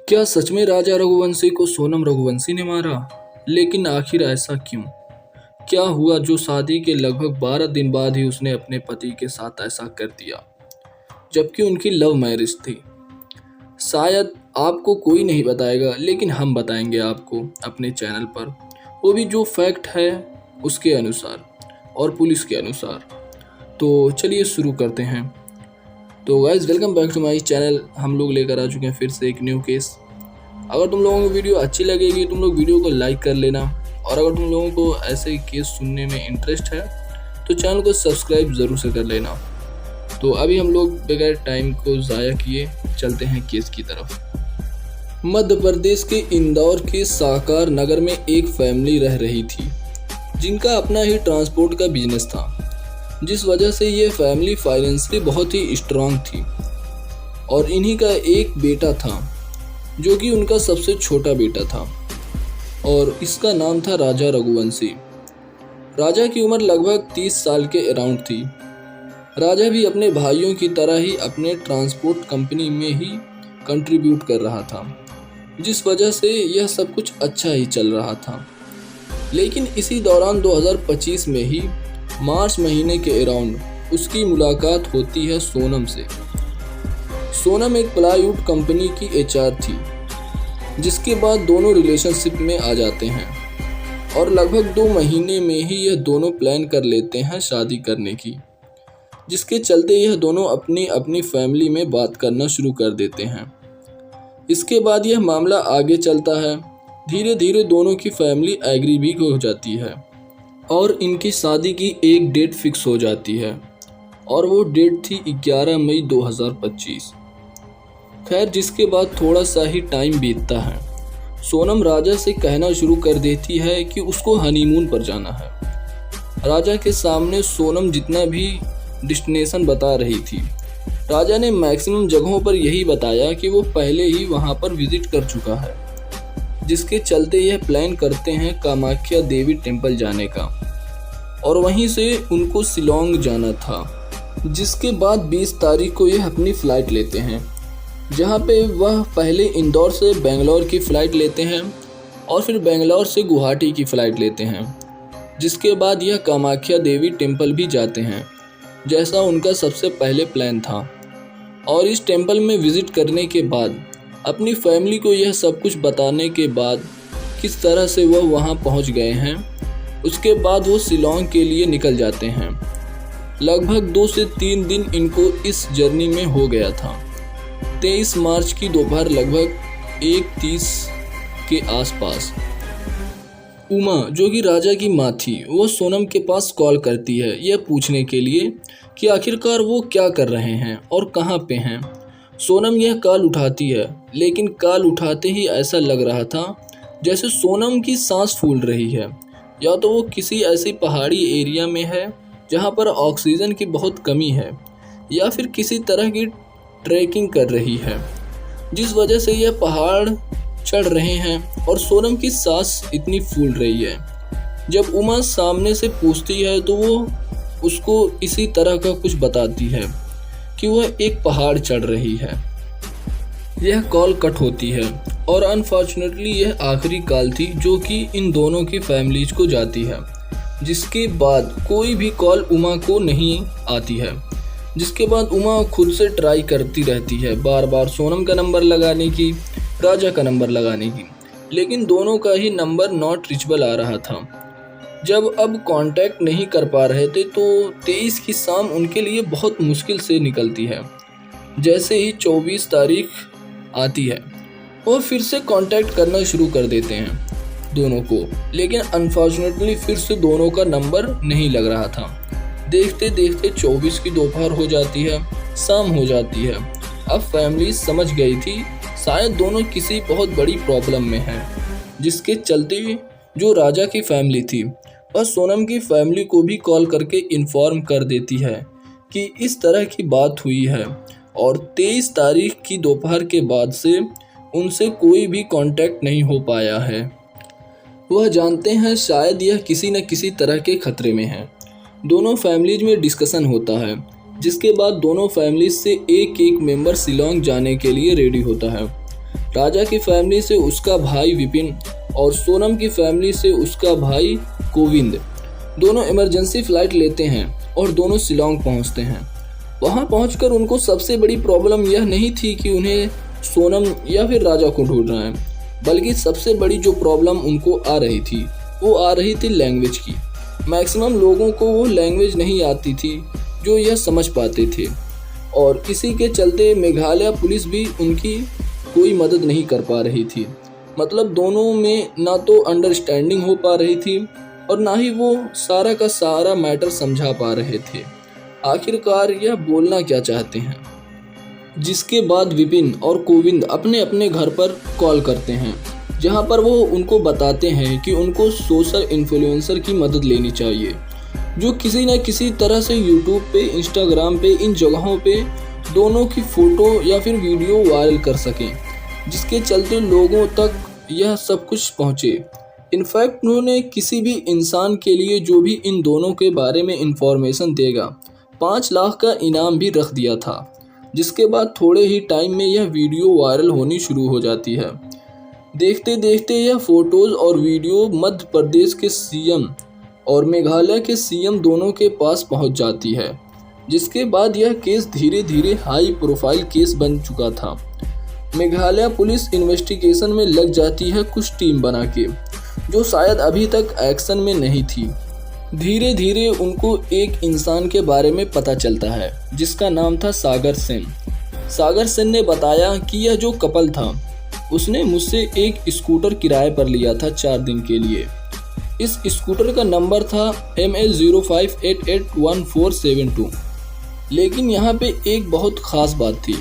क्या सच में राजा रघुवंशी को सोनम रघुवंशी ने मारा? लेकिन आखिर ऐसा क्यों? क्या हुआ जो शादी के लगभग 12 दिन बाद ही उसने अपने पति के साथ ऐसा कर दिया, जबकि उनकी लव मैरिज थी? शायद आपको कोई नहीं बताएगा, लेकिन हम बताएंगे आपको अपने चैनल पर, वो भी जो फैक्ट है उसके अनुसार और पुलिस के अनुसार। तो चलिए शुरू करते हैं। तो guys, welcome back to my channel. हम लोग लेकर आ चुके हैं फिर से एक न्यू केस। अगर तुम लोगों को वीडियो अच्छी लगेगी तुम लोग वीडियो को लाइक कर लेना, और अगर तुम लोगों को ऐसे केस सुनने में इंटरेस्ट है तो चैनल को सब्सक्राइब ज़रूर से कर लेना। तो अभी हम लोग बगैर टाइम को ज़ाया किए चलते हैं केस की तरफ। मध्य प्रदेश के इंदौर के साकार नगर में एक फैमिली रह रही थी जिनका अपना ही ट्रांसपोर्ट का बिजनेस था, जिस वजह से ये फैमिली फाइनेंशियली बहुत ही स्ट्रांग थी। और इन्हीं का एक बेटा था जो कि उनका सबसे छोटा बेटा था, और इसका नाम था राजा रघुवंशी। राजा की उम्र लगभग 30 साल के अराउंड थी। राजा भी अपने भाइयों की तरह ही अपने ट्रांसपोर्ट कंपनी में ही कंट्रीब्यूट कर रहा था, जिस वजह से यह सब कुछ अच्छा ही चल रहा था। लेकिन इसी दौरान 2025 में ही मार्च महीने के अराउंड उसकी मुलाकात होती है सोनम से। सोनम एक प्लाईवुड कंपनी की एचआर थी, जिसके बाद दोनों रिलेशनशिप में आ जाते हैं और लगभग 2 महीने में ही यह दोनों प्लान कर लेते हैं शादी करने की, जिसके चलते यह दोनों अपनी अपनी फैमिली में बात करना शुरू कर देते हैं। इसके बाद यह मामला आगे चलता है। धीरे धीरे दोनों की फैमिली एग्री भी हो जाती है और इनकी शादी की एक डेट फिक्स हो जाती है, और वो डेट थी 11 मई 2025। खैर, जिसके बाद थोड़ा सा ही टाइम बीतता है। सोनम राजा से कहना शुरू कर देती है कि उसको हनीमून पर जाना है। राजा के सामने सोनम जितना भी डेस्टिनेशन बता रही थी, राजा ने मैक्सिमम जगहों पर यही बताया कि वो पहले ही वहाँ पर विजिट कर चुका है, जिसके चलते यह प्लान करते हैं कामाख्या देवी टेम्पल जाने का, और वहीं से उनको शिलोंग जाना था। जिसके बाद 20 तारीख को यह अपनी फ़्लाइट लेते हैं, जहां पे वह पहले इंदौर से बेंगलोर की फ़्लाइट लेते हैं और फिर बेंगलोर से गुवाहाटी की फ़्लाइट लेते हैं। जिसके बाद यह कामाख्या देवी टेम्पल भी जाते हैं, जैसा उनका सबसे पहले प्लान था। और इस टेम्पल में विज़िट करने के बाद अपनी फैमिली को यह सब कुछ बताने के बाद किस तरह से वह वहां पहुंच गए हैं, उसके बाद वो शिलोंग के लिए निकल जाते हैं। लगभग 2 से 3 दिन इनको इस जर्नी में हो गया था। 23 मार्च की दोपहर लगभग 1:30 के आसपास उमा, जो कि राजा की माँ थी, वो सोनम के पास कॉल करती है यह पूछने के लिए कि आखिरकार वो क्या कर रहे हैं और कहाँ पे हैं। सोनम यह कॉल उठाती है, लेकिन कॉल उठाते ही ऐसा लग रहा था जैसे सोनम की सांस फूल रही है, या तो वो किसी ऐसी पहाड़ी एरिया में है जहाँ पर ऑक्सीजन की बहुत कमी है, या फिर किसी तरह की ट्रैकिंग कर रही है, जिस वजह से यह पहाड़ चढ़ रहे हैं और सोनम की सांस इतनी फूल रही है। जब उमा सामने से पूछती है तो वो उसको इसी तरह का कुछ बताती है कि वह एक पहाड़ चढ़ रही है। यह कॉल कट होती है, और अनफॉर्चुनेटली यह आखिरी कॉल थी जो कि इन दोनों की फैमिलीज को जाती है। जिसके बाद कोई भी कॉल उमा को नहीं आती है। जिसके बाद उमा खुद से ट्राई करती रहती है बार बार सोनम का नंबर लगाने की, राजा का नंबर लगाने की, लेकिन दोनों का ही नंबर नॉट रीचेबल आ रहा था। जब अब कांटेक्ट नहीं कर पा रहे थे तो 23 की शाम उनके लिए बहुत मुश्किल से निकलती है। जैसे ही 24 तारीख आती है वो फिर से कांटेक्ट करना शुरू कर देते हैं दोनों को, लेकिन अनफॉर्चुनेटली फिर से दोनों का नंबर नहीं लग रहा था। देखते देखते 24 की दोपहर हो जाती है, शाम हो जाती है। अब फैमिली समझ गई थी शायद दोनों किसी बहुत बड़ी प्रॉब्लम में हैं, जिसके चलते जो राजा की फैमिली थी वह सोनम की फैमिली को भी कॉल करके इन्फॉर्म कर देती है कि इस तरह की बात हुई है, और 23 तारीख की दोपहर के बाद से उनसे कोई भी कांटेक्ट नहीं हो पाया है। वह जानते हैं शायद यह किसी न किसी तरह के खतरे में है। दोनों फैमिलीज में डिस्कशन होता है, जिसके बाद दोनों फैमिली से एक एक मेंबर शिलोंग जाने के लिए रेडी होता है। राजा की फैमिली से उसका भाई विपिन और सोनम की फैमिली से उसका भाई गोविंद दोनों इमरजेंसी फ्लाइट लेते हैं और दोनों शिलोंग पहुंचते हैं। वहां पहुंचकर उनको सबसे बड़ी प्रॉब्लम यह नहीं थी कि उन्हें सोनम या फिर राजा को ढूंढना है, बल्कि सबसे बड़ी जो प्रॉब्लम उनको आ रही थी वो आ रही थी लैंग्वेज की। मैक्सिमम लोगों को वो लैंग्वेज नहीं आती थी जो यह समझ पाते थे, और इसी के चलते मेघालय पुलिस भी उनकी कोई मदद नहीं कर पा रही थी। मतलब दोनों में ना तो अंडरस्टैंडिंग हो पा रही थी और ना ही वो सारा का सारा मैटर समझा पा रहे थे आखिरकार यह बोलना क्या चाहते हैं। जिसके बाद विपिन और गोविंद अपने अपने घर पर कॉल करते हैं, जहां पर वो उनको बताते हैं कि उनको सोशल इन्फ्लुएंसर की मदद लेनी चाहिए जो किसी न किसी तरह से यूट्यूब पे, इंस्टाग्राम पे, इन जगहों पे दोनों की फ़ोटो या फिर वीडियो वायरल कर सकें, जिसके चलते लोगों तक यह सब कुछ पहुँचे। इनफैक्ट उन्होंने किसी भी इंसान के लिए जो भी इन दोनों के बारे में इंफॉर्मेशन देगा 5 लाख का इनाम भी रख दिया था। जिसके बाद थोड़े ही टाइम में यह वीडियो वायरल होनी शुरू हो जाती है। देखते देखते यह फ़ोटोज़ और वीडियो मध्य प्रदेश के सीएम और मेघालय के सीएम दोनों के पास पहुंच जाती है, जिसके बाद यह केस धीरे धीरे हाई प्रोफाइल केस बन चुका था। मेघालय पुलिस इन्वेस्टिगेशन में लग जाती है कुछ टीम बना के, जो शायद अभी तक एक्शन में नहीं थी। धीरे धीरे उनको एक इंसान के बारे में पता चलता है जिसका नाम था सागर सेन। सागर सेन ने बताया कि यह जो कपल था उसने मुझसे एक स्कूटर किराए पर लिया था 4 दिन के लिए। इस स्कूटर का नंबर था ML05881472। लेकिन यहाँ पे एक बहुत ख़ास बात थी।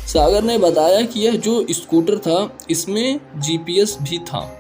सागर ने बताया कि यह जो स्कूटर था इसमें GPS भी था,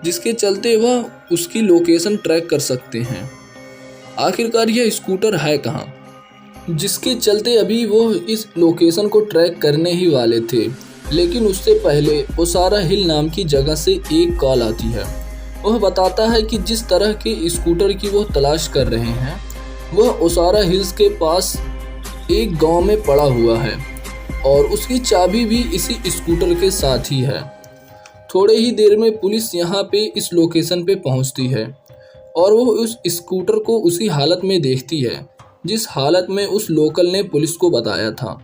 जिसके चलते वह उसकी लोकेशन ट्रैक कर सकते हैं। आखिरकार यह स्कूटर है कहाँ, जिसके चलते अभी वो इस लोकेशन को ट्रैक करने ही वाले थे। लेकिन उससे पहले ओसारा हिल नाम की जगह से एक कॉल आती है। वह बताता है कि जिस तरह के स्कूटर की वो तलाश कर रहे हैं वह ओसारा हिल्स के पास एक गांव में पड़ा हुआ है और उसकी चाबी भी इसी स्कूटर के साथ ही है। थोड़े ही देर में पुलिस यहाँ पे इस लोकेशन पे पहुँचती है और वो उस स्कूटर को उसी हालत में देखती है जिस हालत में उस लोकल ने पुलिस को बताया था।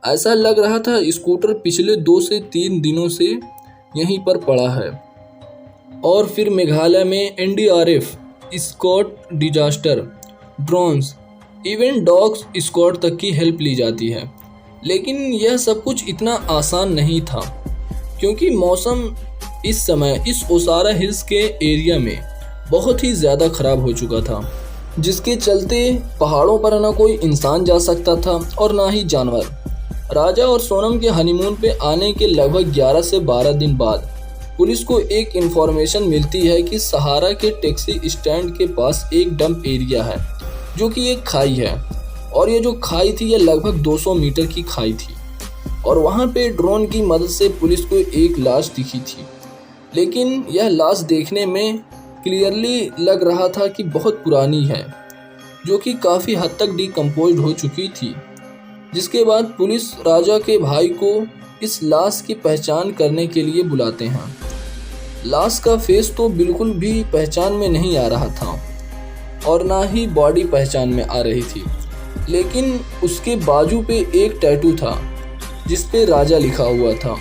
ऐसा लग रहा था स्कूटर पिछले 2 से 3 दिनों से यहीं पर पड़ा है। और फिर मेघालय में NDRF, स्कॉट disaster, drones, even dogs squad तक की हेल्प ली जाती है। लेकिन यह सब कुछ इतना आसान नहीं था, क्योंकि मौसम इस समय इस ओसारा हिल्स के एरिया में बहुत ही ज़्यादा ख़राब हो चुका था, जिसके चलते पहाड़ों पर ना कोई इंसान जा सकता था और ना ही जानवर। राजा और सोनम के हनीमून पे आने के लगभग 11 से 12 दिन बाद पुलिस को एक इन्फॉर्मेशन मिलती है कि सहारा के टैक्सी स्टैंड के पास एक डंप एरिया है जो कि एक खाई है, और ये जो खाई थी यह लगभग 200 मीटर की खाई थी। और वहाँ पे ड्रोन की मदद से पुलिस को एक लाश दिखी थी, लेकिन यह लाश देखने में क्लियरली लग रहा था कि बहुत पुरानी है, जो कि काफ़ी हद तक डिकम्पोज्ड हो चुकी थी। जिसके बाद पुलिस राजा के भाई को इस लाश की पहचान करने के लिए बुलाते हैं। लाश का फेस तो बिल्कुल भी पहचान में नहीं आ रहा था और ना ही बॉडी पहचान में आ रही थी, लेकिन उसके बाजू पे एक टैटू था जिस पे राजा लिखा हुआ था,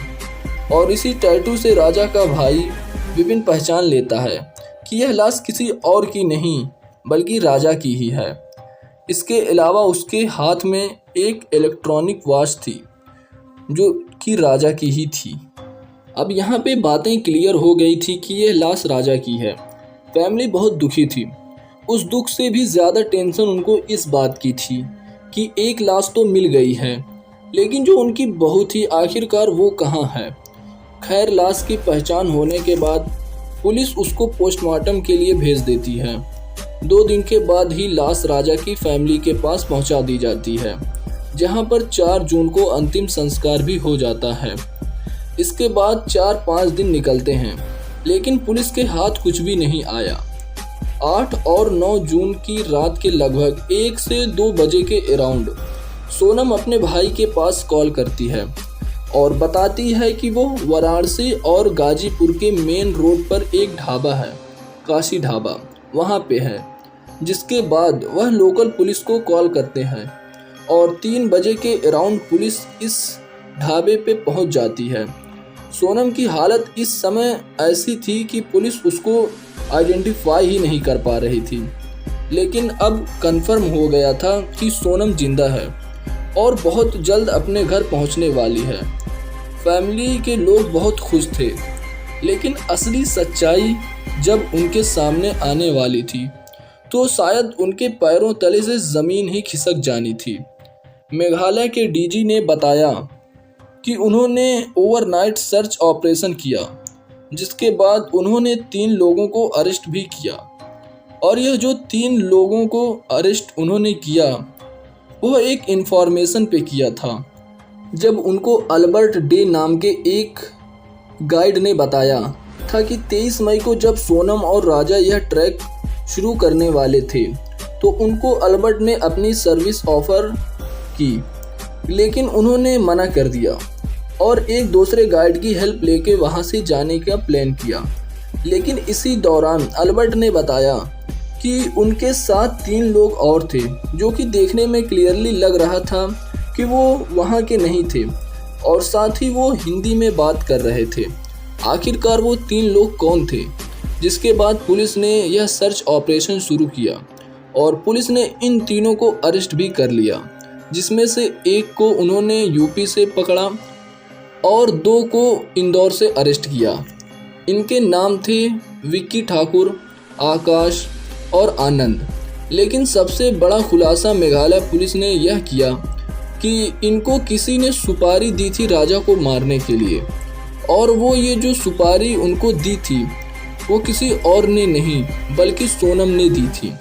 और इसी टैटू से राजा का भाई विपिन पहचान लेता है कि यह लाश किसी और की नहीं बल्कि राजा की ही है। इसके अलावा उसके हाथ में एक इलेक्ट्रॉनिक वॉच थी जो कि राजा की ही थी। अब यहाँ पे बातें क्लियर हो गई थी कि यह लाश राजा की है। फैमिली बहुत दुखी थी। उस दुख से भी ज़्यादा टेंशन उनको इस बात की थी कि एक लाश तो मिल गई है, लेकिन जो उनकी बहू थी आखिरकार वो कहाँ है। खैर, लाश की पहचान होने के बाद पुलिस उसको पोस्टमार्टम के लिए भेज देती है। 2 दिन के बाद ही लाश राजा की फैमिली के पास पहुंचा दी जाती है, जहां पर 4 जून को अंतिम संस्कार भी हो जाता है। इसके बाद 4-5 दिन निकलते हैं, लेकिन पुलिस के हाथ कुछ भी नहीं आया। 8 और 9 जून की रात के लगभग 1 से 2 बजे के अराउंड सोनम अपने भाई के पास कॉल करती है और बताती है कि वो वाराणसी और गाजीपुर के मेन रोड पर एक ढाबा है, काशी ढाबा, वहाँ पे है। जिसके बाद वह लोकल पुलिस को कॉल करते हैं और 3 बजे के अराउंड पुलिस इस ढाबे पे पहुँच जाती है। सोनम की हालत इस समय ऐसी थी कि पुलिस उसको आइडेंटिफाई ही नहीं कर पा रही थी, लेकिन अब कंफर्म हो गया था कि सोनम जिंदा है और बहुत जल्द अपने घर पहुंचने वाली है। फैमिली के लोग बहुत खुश थे, लेकिन असली सच्चाई जब उनके सामने आने वाली थी तो शायद उनके पैरों तले से ज़मीन ही खिसक जानी थी। मेघालय के डीजी ने बताया कि उन्होंने ओवरनाइट सर्च ऑपरेशन किया, जिसके बाद उन्होंने 3 लोगों को अरेस्ट भी किया। और यह जो 3 लोगों को अरेस्ट उन्होंने किया वह एक इन्फॉर्मेशन पे किया था, जब उनको अल्बर्ट डे नाम के एक गाइड ने बताया था कि 23 मई को जब सोनम और राजा यह ट्रैक शुरू करने वाले थे तो उनको अल्बर्ट ने अपनी सर्विस ऑफर की, लेकिन उन्होंने मना कर दिया और एक दूसरे गाइड की हेल्प लेके वहां से जाने का प्लान किया। लेकिन इसी दौरान अल्बर्ट ने बताया कि उनके साथ 3 लोग और थे, जो कि देखने में क्लियरली लग रहा था कि वो वहाँ के नहीं थे और साथ ही वो हिंदी में बात कर रहे थे। आखिरकार वो 3 लोग कौन थे? जिसके बाद पुलिस ने यह सर्च ऑपरेशन शुरू किया और पुलिस ने इन तीनों को अरेस्ट भी कर लिया, जिसमें से एक को उन्होंने यूपी से पकड़ा और 2 को इंदौर से अरेस्ट किया। इनके नाम थे विक्की ठाकुर, आकाश और आनंद। लेकिन सबसे बड़ा खुलासा मेघालय पुलिस ने यह किया कि इनको किसी ने सुपारी दी थी राजा को मारने के लिए, और वो ये जो सुपारी उनको दी थी वो किसी और ने नहीं बल्कि सोनम ने दी थी।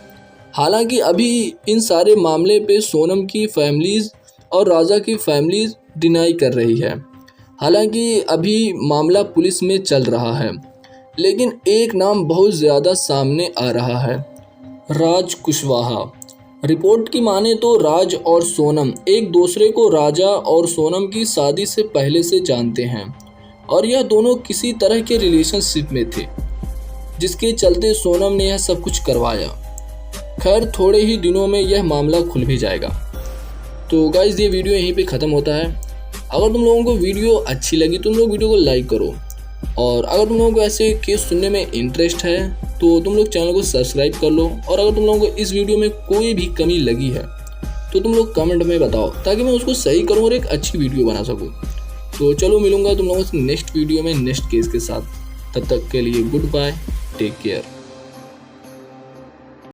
हालांकि अभी इन सारे मामले पे सोनम की फैमिलीज़ और राजा की फैमिलीज़ डिनाई कर रही है। हालांकि अभी मामला पुलिस में चल रहा है, लेकिन एक नाम बहुत ज़्यादा सामने आ रहा है, राज कुशवाहा। रिपोर्ट की माने तो राज और सोनम एक दूसरे को राजा और सोनम की शादी से पहले से जानते हैं और यह दोनों किसी तरह के रिलेशनशिप में थे, जिसके चलते सोनम ने यह सब कुछ करवाया। खैर थोड़े ही दिनों में यह मामला खुल भी जाएगा। तो गाइस ये वीडियो यहीं पे ख़त्म होता है। अगर तुम लोगों को वीडियो अच्छी लगी तुम लोग वीडियो को लाइक करो, और अगर तुम लोगों को ऐसे केस सुनने में इंटरेस्ट है तो तुम लोग चैनल को सब्सक्राइब कर लो। और अगर तुम लोगों को इस वीडियो में कोई भी कमी लगी है तो तुम लोग कमेंट में बताओ, ताकि मैं उसको सही करूँ और एक अच्छी वीडियो बना सकूँ। तो चलो मिलूंगा तुम लोगों से नेक्स्ट वीडियो में नेक्स्ट केस के साथ। तब तक के लिए गुड बाय, टेक केयर।